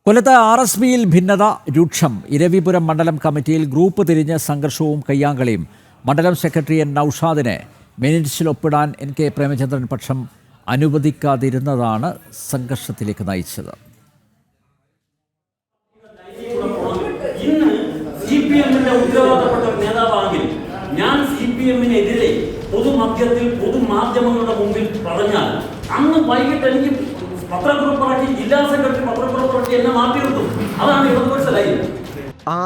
കൊല്ലത്ത് RSPയിൽ ഭിന്നത രൂക്ഷം. ഇരവിപുരം മണ്ഡലം കമ്മിറ്റിയിൽ ഗ്രൂപ്പ് തിരിഞ്ഞ് സംഘർഷവും കയ്യാങ്കളിയും. മണ്ഡലം സെക്രട്ടറി എൻ നൌഷാദിനെ മിനിറ്റ്സിൽ ഒപ്പിടാൻ NK പ്രേമചന്ദ്രൻ പക്ഷം അനുവദിക്കാതിരുന്നതാണ് സംഘർഷത്തിലേക്ക് നയിച്ചത്. ഞാൻ CPM-നെതിരെ പൊതുമധ്യത്തിൽ പൊതുമാധ്യമങ്ങളുടെ മുമ്പിൽ പറഞ്ഞാൽ അന്ന് വൈകിട്ട് എനിക്ക് പത്രക്കുറിപ്പിറക്കി ജില്ലാ സെക്രട്ടറി പത്രക്കുറിപ്പിറക്കി എന്നെ മാറ്റി നിർത്തും. അതാണ് ഇടതുപക്ഷ ലൈൻ.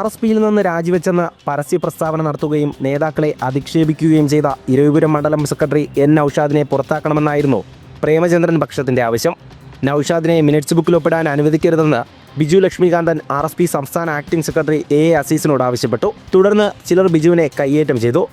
RSPയിൽ നിന്ന് രാജിവെച്ചെന്ന് പരസ്യ പ്രസ്താവന നടത്തുകയും നേതാക്കളെ അധിക്ഷേപിക്കുകയും ചെയ്ത ഇരവിപുരം മണ്ഡലം സെക്രട്ടറി എൻ നൌഷാദിനെ പുറത്താക്കണമെന്നായിരുന്നു പ്രേമചന്ദ്രൻ പക്ഷത്തിന്റെ ആവശ്യം. നൌഷാദിനെ മിനിറ്റ്സ് ബുക്കിൽ ഒപ്പിടാൻ അനുവദിക്കരുതെന്ന് ബിജു ലക്ഷ്മികാന്തൻ RSP സംസ്ഥാന ആക്ടിംഗ് സെക്രട്ടറി AA അസീസിനോട് ആവശ്യപ്പെട്ടു. തുടർന്ന് ചിലർ ബിജുവിനെ കയ്യേറ്റം ചെയ്തു.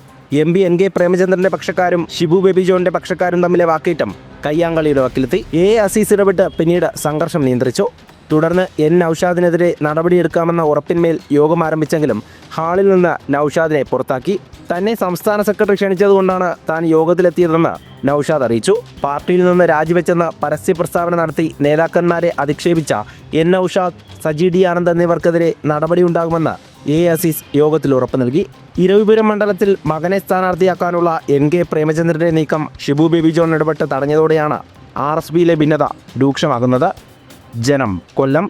MP NK പ്രേമചന്ദ്രന്റെ പക്ഷക്കാരും ഷിബു ബേബി ജോണിന്റെ പക്ഷക്കാരും തമ്മിലെ വാക്കേറ്റം കയ്യാങ്കളിയുടെ വക്കിലെത്തി. AA അസീസ് ഇടപെട്ട് പിന്നീട് സംഘർഷം നിയന്ത്രിച്ചു. തുടർന്ന് N നൌഷാദിനെതിരെ നടപടിയെടുക്കാമെന്ന ഉറപ്പിന്മേൽ യോഗം ആരംഭിച്ചെങ്കിലും ഹാളിൽ നിന്ന് നൌഷാദിനെ പുറത്താക്കി. തന്നെ സംസ്ഥാന സെക്രട്ടറി ക്ഷണിച്ചതുകൊണ്ടാണ് താൻ യോഗത്തിലെത്തിയതെന്ന് നൌഷാദ് അറിയിച്ചു. പാർട്ടിയിൽ നിന്ന് രാജിവെച്ചെന്ന് പരസ്യ പ്രസ്താവന നടത്തി നേതാക്കന്മാരെ അധിക്ഷേപിച്ച N Naushad, Saji D Anand എന്നിവർക്കെതിരെ നടപടിയുണ്ടാകുമെന്ന് AA Azeez യോഗത്തിൽ ഉറപ്പ് നൽകി. ഇരവിപുരം മണ്ഡലത്തിൽ മകനെ സ്ഥാനാർത്ഥിയാക്കാനുള്ള NK പ്രേമചന്ദ്രന്റെ നീക്കം ഷിബു ബേബി ജോൺ ഇടപെട്ട് തടഞ്ഞതോടെയാണ് RSPയിലെ ഭിന്നത രൂക്ഷമാകുന്നത്. ജനം, കൊല്ലം.